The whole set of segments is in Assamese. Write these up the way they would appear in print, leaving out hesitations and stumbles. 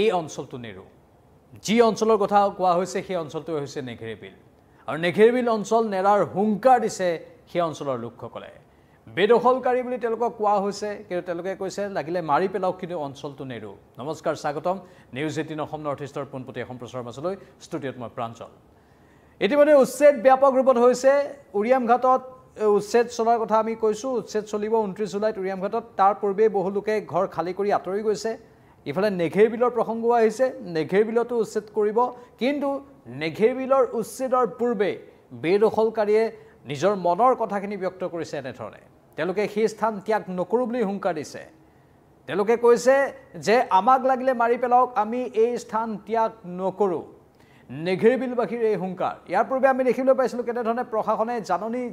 এই অঞ্চলটো নেৰো যি অঞ্চলৰ কথা কোৱা হৈছে সেই অঞ্চলটো হৈছে নেঘেৰি বিল আৰু নেঘেৰি বিল অঞ্চল নেৰাৰ হুংকাৰ দিছে সেই অঞ্চলৰ লোকসকলে বেদখলকাৰী বুলি তেওঁলোকক কোৱা হৈছে কিন্তু তেওঁলোকে কৈছে লাগিলে মাৰি পেলাওক কিন্তু অঞ্চলটো নেৰো নমস্কাৰ স্বাগতম নিউজ 18 অসম নৰ্থ ইষ্টৰ পোনপটীয়া সম্প্ৰচাৰৰ মাজলৈ ষ্টুডিঅ'ত মই প্ৰাঞ্জল ইতিমধ্যে উচ্ছেদ ব্যাপক ৰূপত হৈছে উৰিয়াম ঘাটত উচ্ছেদ চলাৰ কথা আমি কৈছো উচ্ছেদ চলিব 29 জুলাইত উৰিয়াম ঘাটত তাৰ পূৰ্বে বহু লোকে ঘৰ খালি কৰি আঁতৰি গৈছে ইফালে নেঘেৰি বিলৰ প্ৰসংগ আহিছে নেঘেৰি বিলতো উচ্ছেদ কৰিব কিন্তু নেঘেৰি বিলৰ উচ্ছেদৰ পূৰ্বে বেদখলকাৰীয়ে নিজৰ মনৰ কথাখিনি ব্যক্ত কৰিছে এনেধৰণে তেওঁলোকে সেই স্থান ত্যাগ নকৰো বুলি হুংকাৰ দিছে তেওঁলোকে কৈছে যে আমাক লাগিলে মাৰি পেলাওক আমি এই স্থান ত্যাগ নকৰো নেঘেৰি বিলবাসীৰ এই হুংকাৰ ইয়াৰ পূৰ্বে আমি দেখিবলৈ পাইছিলো কেনেধৰণে প্ৰশাসনে জাননী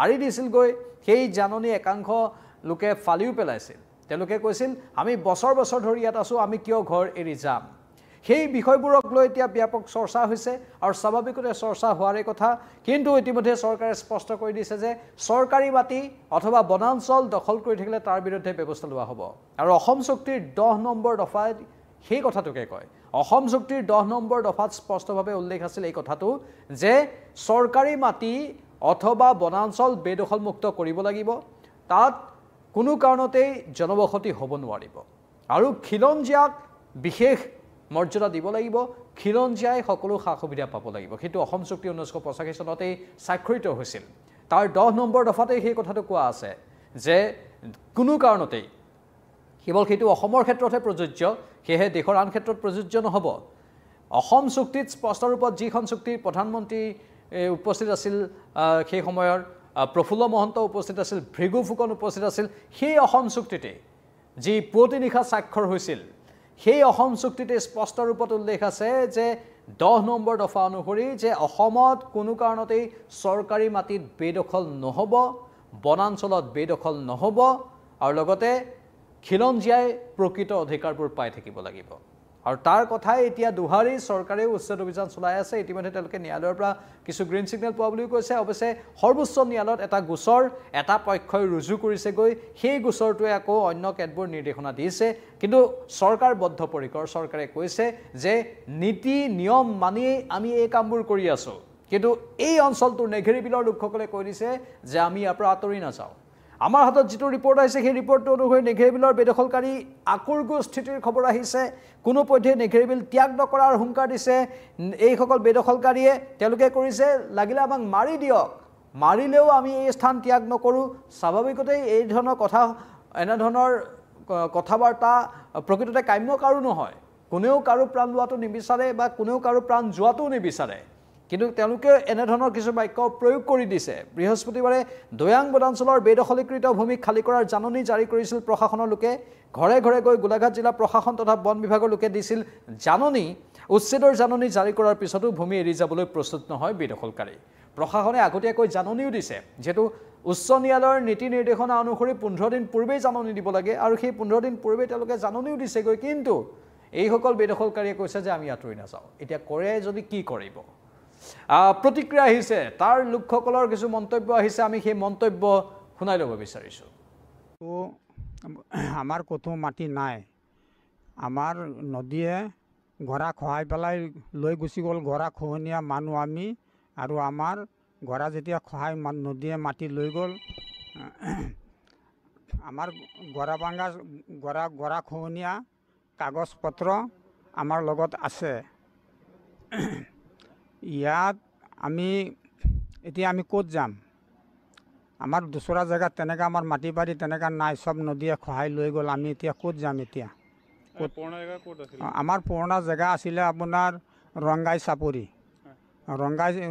আৰি দিছিল গৈ সেই জাননী একাংশ লোকে ফালিও পেলাইছিল তেওঁলোকে কৈছিল আমি বছৰ বছৰ ধৰি ইয়াত আছো আমি কিয় ঘৰ এৰি যাম সেই বিষয়বোৰক লৈ এতিয়া ব্যাপক চৰ্চা হৈছে আৰু স্বাভাৱিকতে চৰ্চা হোৱাৰে কথা কিন্তু ইতিমধ্যে চৰকাৰে স্পষ্ট কৰি দিছে যে চৰকাৰী মাটি অথবা বনাঞ্চল দখল কৰি থাকিলে তাৰ বিৰুদ্ধে ব্যৱস্থা লোৱা হ'ব আৰু অসম চুক্তিৰ 10 নম্বৰ দফাত সেই কথাটোকে কয় অসম চুক্তিৰ 10 নম্বৰ দফাত স্পষ্টভাৱে উল্লেখ আছিল এই কথাটো যে চৰকাৰী মাটি অথবা বনাঞ্চল বেদখলমুক্ত কৰিব লাগিব তাত কোনো কাৰণতেই জনবসতি হ'ব নোৱাৰিব আৰু খিলঞ্জীয়াক বিশেষ মৰ্যাদা দিব লাগিব খিলঞ্জীয়াই সকলো সা সুবিধা পাব লাগিব কিন্তু অসম চুক্তি 1985 চনতেই স্বাক্ষৰিত হৈছিল তাৰ 10 নম্বৰ দফাতে সেই কথাটো কোৱা আছে যে কোনো কাৰণতেই কেৱল সেইটো অসমৰ ক্ষেত্ৰতে প্ৰযোজ্য সেয়ে দেশৰ আন ক্ষেত্ৰত প্ৰযোজ্য নহব অসম চুক্তিত স্পষ্ট ৰূপত যিখন চুক্তিৰ প্ৰধানমন্ত্ৰী উপস্থিত আছিল সেই সময়ৰ প্ৰফুল্ল মহন্ত উপস্থিত আছিল ভৃগু ফুকন উপস্থিত আছিল সেই অসম চুক্তিতে যি পুৱতি নিশা স্বাক্ষৰ হৈছিল সেই অসম চুক্তিতে স্পষ্ট ৰূপত উল্লেখ আছে যে 10 নম্বৰ দফা অনুসৰি যে অসমত কোনো কাৰণতেই চৰকাৰী মাটিত বেদখল নহব বনাঞ্চলত বেদখল নহব আৰু লগতে খিলঞ্জীয়াই প্ৰকৃত অধিকাৰবোৰ পাই থাকিব লাগিব আৰু তাৰ কথাই এতিয়া দুহাৰী চৰকাৰে উচ্ছেদ অভিযান চলাই আছে ইতিমধ্যে তেওঁলোকে ন্যায়ালয়ৰ পৰা কিছু গ্ৰীণ সিগনেল পোৱা বুলি কৈছে অৱশ্যে সৰ্বোচ্চ ন্যায়ালয়ত এটা গোচৰ এটা পক্ষই ৰুজু কৰিছে গৈ সেই গোচৰটোৱে আকৌ অন্য কেতবোৰ নিৰ্দেশনা দিছে কিন্তু চৰকাৰ বদ্ধপৰিকৰ চৰকাৰে কৈছে যে নীতি নিয়ম মানি আমি এই কামবোৰ কৰি আছো কিন্তু এই অঞ্চলটোৰ নেঘেৰি বিলৰ লোকসকলে কৈ দিছে যে আমি ইয়াৰ পৰা আঁতৰি নাযাওঁ আমাৰ হাতত যিটো ৰিপৰ্ট আহিছে সেই ৰিপৰ্টটো অনুসৰি নেঘেৰি বিলৰ বেদখলকাৰী আকুৰ্গু স্থিতিৰ খবৰ আহিছে কোনো পধ্যে নেঘেৰি বিল ত্যাগ নকৰাৰ হুংকাৰ দিছে এইসকল বেদখলকাৰীয়ে তেওঁলোকে কৰিছে লাগিলে আমাক মাৰি দিয়ক মাৰিলেও আমি এই স্থান ত্যাগ নকৰো স্বাভাৱিকতে এই ধৰণৰ কথা এনে ধৰণৰ কথাবাৰ্তা প্ৰকৃততে কাম্য কাৰো নহয় কোনেও কাৰো প্ৰাণ লোৱাটো নিবিচাৰে বা কোনেও কাৰো প্ৰাণ যোৱাটো নিবিচাৰে কিন্তু তেওঁলোকে এনে ধৰণৰ কিছু বাক্য প্ৰয়োগ কৰি দিছে বৃহস্পতিবাৰে দয়াং বনাঞ্চলৰ বেদখলীকৃত ভূমি খালী কৰাৰ জাননী জাৰি কৰিছিল প্ৰশাসনৰ লোকে ঘৰে ঘৰে গৈ গোলাঘাট জিলা প্ৰশাসন তথা বন বিভাগৰ লোকে দিছিল জাননী উচ্ছেদৰ জাননী জাৰি কৰাৰ পিছতো ভূমি এৰি যাবলৈ প্ৰস্তুত নহয় বেদখলকাৰী প্ৰশাসনে আগতীয়াকৈ জাননীও দিছে যেটো উচ্চ ন্যায়ালয়ৰ নীতি নিৰ্দেশনা অনুসৰি 15 দিন পূৰ্বে জাননী দিব লাগে আৰু সেই 15 দিন পূৰ্বে তেওঁলোকে জাননীও দিছে গৈ কিন্তু এইসকল বেদখলকাৰীয়ে কৈছে যে আমি আঁতৰি নাযাওঁ এতিয়া কৰে যদি কি কৰিব প্ৰতিক্ৰিয়া আহিছে তাৰ লোকসকলৰ কিছু মন্তব্য আহিছে আমি সেই মন্তব্য শুনাই ল'ব বিচাৰিছো তো আমাৰ কতো মাটি নাই আমাৰ নদীয়ে গৰা খহাই পেলাই লৈ গুচি গ'ল গৰা খহনীয়া মানুহ আমি আৰু আমাৰ গৰা যেতিয়া খহাই নদীয়ে মাটি লৈ গ'ল আমাৰ গৰা ভাঙা গৰা খহনীয়া কাগজ পত্ৰ আমাৰ লগত আছে ইয়াত আমি এতিয়া আমি ক'ত যাম আমাৰ দুসৰা জায়গাত তেনেকা আমাৰ মাটি বাৰী তেনেকা নাই সব নদীয়ে খহাই লৈ গ'ল আমি এতিয়া ক'ত যাম এতিয়া আমাৰ পুৰণা জায়গা আছিলে আপোনাৰ ৰংগাই চাপৰি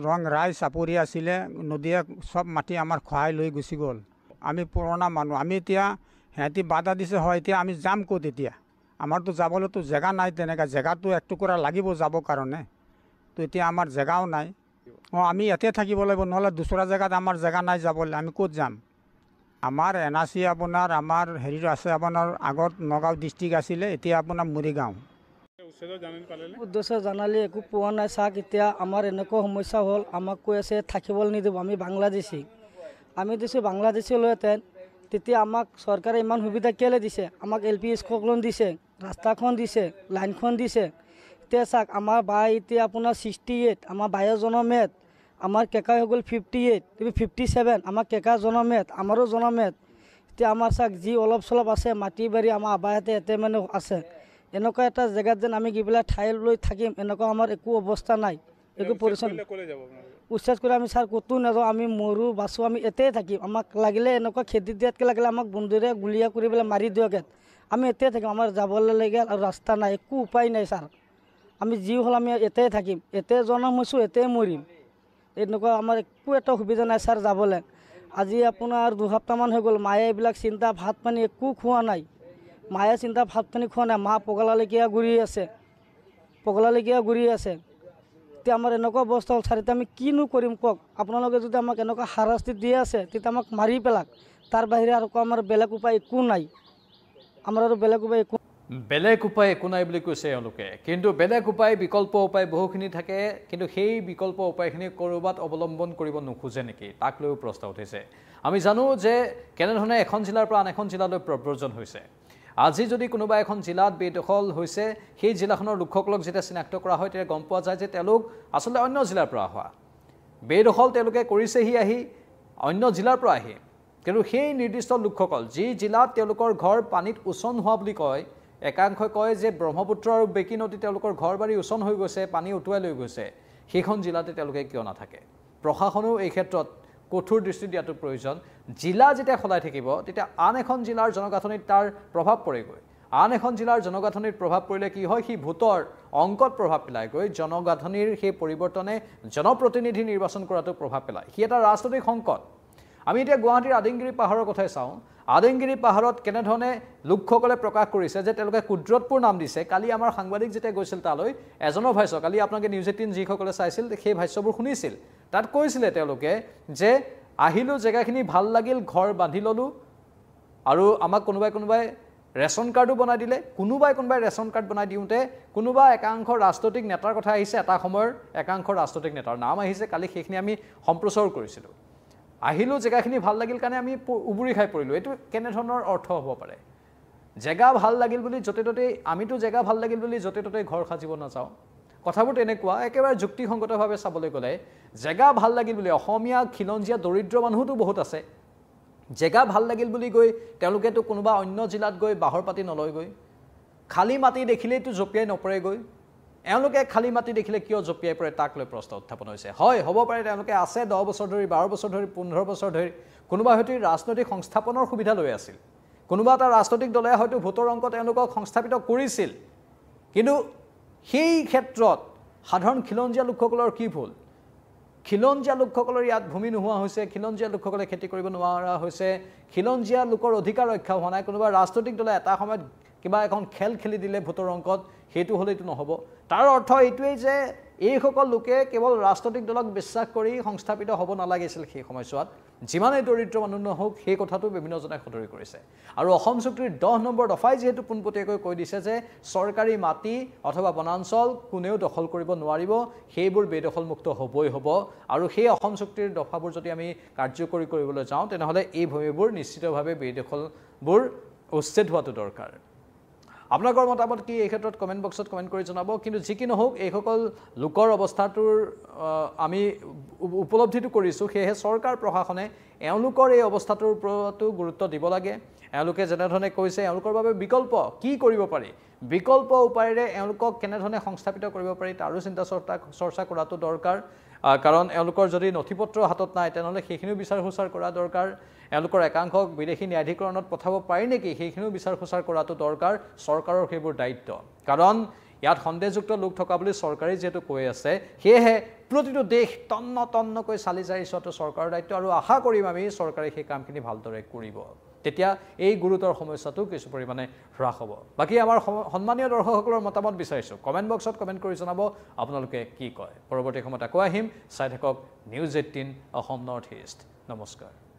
ৰংৰাই চাপৰি আছিলে নদীয়ে সব মাটি আমাৰ খহাই লৈ গুচি গ'ল আমি পুৰণা মানুহ আমি এতিয়া হেঁতি বাধা দিছে হয় এতিয়া আমি যাম ক'ত এতিয়া আমাৰতো যাবলৈতো জেগা নাই তেনেকা জেগাটো এক টুকুৰা লাগিব যাবৰ কাৰণে তো এতিয়া আমাৰ জেগাও নাই আমি ইয়াতে থাকিব লাগিব নহ'লে দুসৰা জায়গাত আমাৰ জেগা নাই যাবলৈ আমি ক'ত যাম আমাৰ এনআৰচি আপোনাৰ আমাৰ হেৰিটো আছে আপোনাৰ আগত নগাঁও ডিষ্ট্ৰিক্ট আছিলে এতিয়া আপোনাৰ মৰিগাঁও উদ্দেশ্য জানালে একো পোৱা নাই চাওক এতিয়া আমাৰ এনেকুৱা সমস্যা হ'ল আমাক কৈ আছে থাকিবলৈ নিদিব আমি বাংলাদেশী আমি দিছোঁ বাংলাদেশীলৈহেঁতেন তেতিয়া আমাক চৰকাৰে ইমান সুবিধা কেলৈ দিছে আমাক LP স্কুল দিছে ৰাস্তাখন দিছে, লাইনখন দিছে। এতিয়া চাওক আমাৰ বাই এতিয়া আপোনাৰ 68, আমাৰ বায়ৰ জনমেদ, আমাৰ কেকা হৈ গ'ল 58, 57, আমাৰ কেকা জনমেদ, আমাৰো জনমেদ। এতিয়া আমাৰ চাওক যি অলপ চলপ আছে মাটি বাৰী আমাৰ আবাহঁতে এতে মানে আছে। এনেকুৱা এটা জেগাত যেন আমি কি পেলাই ঠাই লৈ থাকিম, এনেকুৱা আমাৰ একো অৱস্থা নাই, একো পৰিচয়। উচ্ছেদ কৰি আমি ছাৰ ক'তো নাযাওঁ, আমি মৰোঁ বাচোঁ, আমি এতেই থাকিম। আমাক লাগিলে এনেকুৱা খেতি দিয়াতকৈ লাগিলে আমাক বন্ধুৰে গুলীয়া কৰি পেলাই মাৰি দিয়ক, আমি এতেই থাকিম। আমাৰ যাবলৈ লাগে আৰু ৰাস্তা নাই, একো উপায় নাই ছাৰ। আমি যি হ'ল আমি এতেই থাকিম, এতেই জনম হৈছোঁ, এতেই মৰিম। এনেকুৱা আমাৰ একো এটা সুবিধা নাই ছাৰ যাবলৈ। আজি আপোনাৰ 2 সপ্তাহমান হৈ গ'ল, মায়ে এইবিলাক চিন্তা ভাত পানী একো খোৱা নাই। মায়ে চিন্তা ভাত পানী খোৱা নাই, মা পগলালেকীয়া ঘূৰি আছে, পগলালেকীয়া ঘূৰি আছে। এতিয়া আমাৰ এনেকুৱা অৱস্থা হ'ল ছাৰ, এতিয়া আমি কিনো কৰিম কওক? আপোনালোকে যদি আমাক এনেকুৱা হাৰাশাস্তি দি আছে তেতিয়া আমাক মাৰি পেলাক, তাৰ বাহিৰে আৰু আমাৰ বেলেগ উপায় একো নাই। আমাৰ আৰু বেলেগ উপায় একো নাই বুলি কৈছে এওঁলোকে। কিন্তু বেলেগ উপায়, বিকল্প উপায় বহুখিনি থাকে, কিন্তু সেই বিকল্প উপায়খিনি ক'ৰবাত অৱলম্বন কৰিব নোখোজে নেকি, তাক লৈও প্ৰশ্ন উঠিছে। আমি জানো যে কেনেধৰণে এখন জিলাৰ পৰা আন এখন জিলালৈ প্ৰব্ৰজন হৈছে। আজি যদি কোনোবা এখন জিলাত বেদখল হৈছে, সেই জিলাখনৰ লোকসকলক যেতিয়া চিনাক্ত কৰা হয় তেতিয়া গম পোৱা যায় যে তেওঁলোক আচলতে অন্য জিলাৰ পৰা হোৱা। বেদখল তেওঁলোকে কৰিছেহি আহি অন্য জিলাৰ পৰা আহি। কিন্তু সেই নিৰ্দিষ্ট লোকসকল যি জিলাত তেওঁলোকৰ ঘৰ পানীত উচন হোৱা বুলি কয়, একাংশই কয় যে ব্ৰহ্মপুত্ৰ আৰু বেকী নদী তেওঁলোকৰ ঘৰ বাৰী উচন হৈ গৈছে, পানী উটুৱাই লৈ গৈছে, সেইখন জিলাতে তেওঁলোকে কিয় নাথাকে? প্ৰশাসনেও এই ক্ষেত্ৰত কঠোৰ দৃষ্টি দিয়াটো প্ৰয়োজন। জিলা যেতিয়া সলাই থাকিব তেতিয়া আন এখন জিলাৰ জনগাঁথনিত তাৰ প্ৰভাৱ পৰেগৈ। আন এখন জিলাৰ জনগাঁথনিত প্ৰভাৱ পৰিলে কি হয়, সি ভোটৰ অংকত প্ৰভাৱ পেলায়গৈ। জনগাঁথনিৰ সেই পৰিৱৰ্তনে জনপ্ৰতিনিধি নিৰ্বাচন কৰাটো প্ৰভাৱ পেলায়। সি এটা ৰাজনৈতিক সংকট। আমি এতিয়া গুৱাহাটীৰ আদিংগিৰি পাহাৰৰ কথাই চাওঁ। আদিংগিৰি পাহাৰত কেনেধৰণে লোকসকলে প্ৰকাশ কৰিছে যে তেওঁলোকে কুদ্ৰতপুৰ নাম দিছে। কালি আমাৰ সাংবাদিক যেতিয়া গৈছিল তালৈ, এজনৰ ভাষ্য, কালি আপোনালোকে নিউজ 18 যিসকলে চাইছিল সেই ভাষ্যবোৰ শুনিছিল। তাত কৈছিলে তেওঁলোকে যে আহিলোঁ, জেগাখিনি ভাল লাগিল, ঘৰ বান্ধি ল'লোঁ, আৰু আমাক কোনোবাই ৰেচন কাৰ্ডো বনাই দিলে। কোনোবাই ৰেচন কাৰ্ড বনাই দিওঁতে কোনোবা একাংশ ৰাজনৈতিক নেতাৰ কথা আহিছে, এটা সময়ৰ একাংশ ৰাজনৈতিক নেতাৰ নাম আহিছে। কালি সেইখিনি আমি সম্প্ৰচাৰ কৰিছিলোঁ। আহিলোঁ, জেগাখিনি ভাল লাগিল কাৰণে আমি উবুৰি খাই পৰিলোঁ। এইটো কেনেধৰণৰ অৰ্থ হ'ব পাৰে? জেগা ভাল লাগিল বুলি য'তে ত'তেই, আমিতো জেগা ভাল লাগিল বুলি য'তে ত'তেই ঘৰ সাজিব নাযাওঁ। কথাবোৰ তেনেকুৱা। একেবাৰে যুক্তিসংগতভাৱে চাবলৈ গ'লে জেগা ভাল লাগিল বুলি, অসমীয়া খিলঞ্জীয়া দৰিদ্ৰ মানুহতো বহুত আছে, জেগা ভাল লাগিল বুলি গৈ তেওঁলোকেতো কোনোবা অন্য জিলাত গৈ বাহৰ পাতি নলয়গৈ। খালী মাটি দেখিলেইতো জঁপিয়াই নপৰেগৈ। এওঁলোকে খালী মাটি দেখিলে কিয় জঁপিয়াই পৰে তাক লৈ প্ৰশ্ন উত্থাপন হৈছে। হয়, হ'ব পাৰে তেওঁলোকে আছে 10 বছৰ ধৰি, 12 বছৰ ধৰি, 15 বছৰ ধৰি, কোনোবা হয়তো ৰাজনৈতিক সংস্থাপনৰ সুবিধা লৈ আছিল, কোনোবা এটা ৰাজনৈতিক দলে হয়তো ভোটৰ অংকত তেওঁলোকক সংস্থাপিত কৰিছিল। কিন্তু সেই ক্ষেত্ৰত সাধাৰণ খিলঞ্জীয়া লোকসকলৰ কি ভুল? খিলঞ্জীয়া লোকসকলৰ ইয়াত ভূমি নোহোৱা হৈছে, খিলঞ্জীয়া লোকসকলে খেতি কৰিব নোৱাৰা হৈছে, খিলঞ্জীয়া লোকৰ অধিকাৰ ৰক্ষা হোৱা নাই। কোনোবা ৰাজনৈতিক দলে এটা সময়ত কিবা এখন খেল খেলি দিলে ভোটৰ অংকত, সেইটো হ'লেইটো নহ'ব। তাৰ অৰ্থ এইটোৱেই যে এইসকল লোকে কেৱল ৰাজনৈতিক দলক বিশ্বাস কৰি সংস্থাপিত হ'ব নালাগিছিল। সেই সময়ছোৱাত যিমানেই দৰিদ্ৰ মানুহ নহওক, সেই কথাটো বিভিন্নজনে সদৰি কৰিছে। আৰু অসম চুক্তিৰ 10 নম্বৰ দফাই যিহেতু পোনপটীয়াকৈ কৈ দিছে যে চৰকাৰী মাটি অথবা বনাঞ্চল কোনেও দখল কৰিব নোৱাৰিব, সেইবোৰ বেদখলমুক্ত হ'বই হ'ব। আৰু সেই অসম চুক্তিৰ দফাবোৰ যদি আমি কাৰ্যকৰী কৰিবলৈ যাওঁ, তেনেহ'লে এই ভূমিবোৰ নিশ্চিতভাৱে বেদখলবোৰ উচ্ছেদ হোৱাটো দৰকাৰ। আপোনালোকৰ মতামত কি এই ক্ষেত্ৰত কমেণ্ট বক্সত কমেণ্ট কৰি জনাব। কিন্তু যি কি নহওক, এইসকল লোকৰ অৱস্থাটোৰ আমি উপলব্ধিটো কৰিছোঁ। সেয়েহে চৰকাৰ প্ৰশাসনে এওঁলোকৰ এই অৱস্থাটোৰ ওপৰতো গুৰুত্ব দিব লাগে। এওঁলোকে যেনেধৰণে কৈছে, এওঁলোকৰ বাবে বিকল্প কি কৰিব পাৰি, বিকল্প উপায়েৰে এওঁলোকক কেনেধৰণে সংস্থাপিত কৰিব পাৰি তাৰো চিন্তা চৰ্চা কৰাটো দৰকাৰ। কাৰণ এওঁলোকৰ যদি নথিপত্ৰ হাতত নাই, তেনেহ'লে সেইখিনিও বিচাৰ খোচাৰ কৰা দৰকাৰ। এওঁলোকৰ একাংশক বিদেশী ন্যায়াধিকৰণত পঠাব পাৰি নেকি, সেইখিনিও বিচাৰ খোচাৰ কৰাটো দৰকাৰ। চৰকাৰৰ সেইবোৰ দায়িত্ব। কাৰণ ইয়াত সন্দেহযুক্ত লোক থকা বুলি চৰকাৰে যিহেতু কৈ আছে, সেয়েহে প্ৰতিটো দেশ তন্নকৈ চালি জাৰি চোৱাটো চৰকাৰৰ দায়িত্ব। আৰু আশা কৰিম আমি চৰকাৰে সেই কামখিনি ভালদৰে কৰিব, তেতিয়া এই গুৰুতৰ সমস্যাটো কিছু পৰিমাণে হ্ৰাস হ'ব। বাকী আমাৰ সন্মানীয় দৰ্শকসকলৰ মতামত বিচাৰিছোঁ, কমেণ্ট বক্সত কমেণ্ট কৰি জনাব আপোনালোকে কি কয়। পৰৱৰ্তী সময়ত আকৌ আহিম। চাই থাকক নিউজ 18 অসম নৰ্থ ইষ্ট। নমস্কাৰ।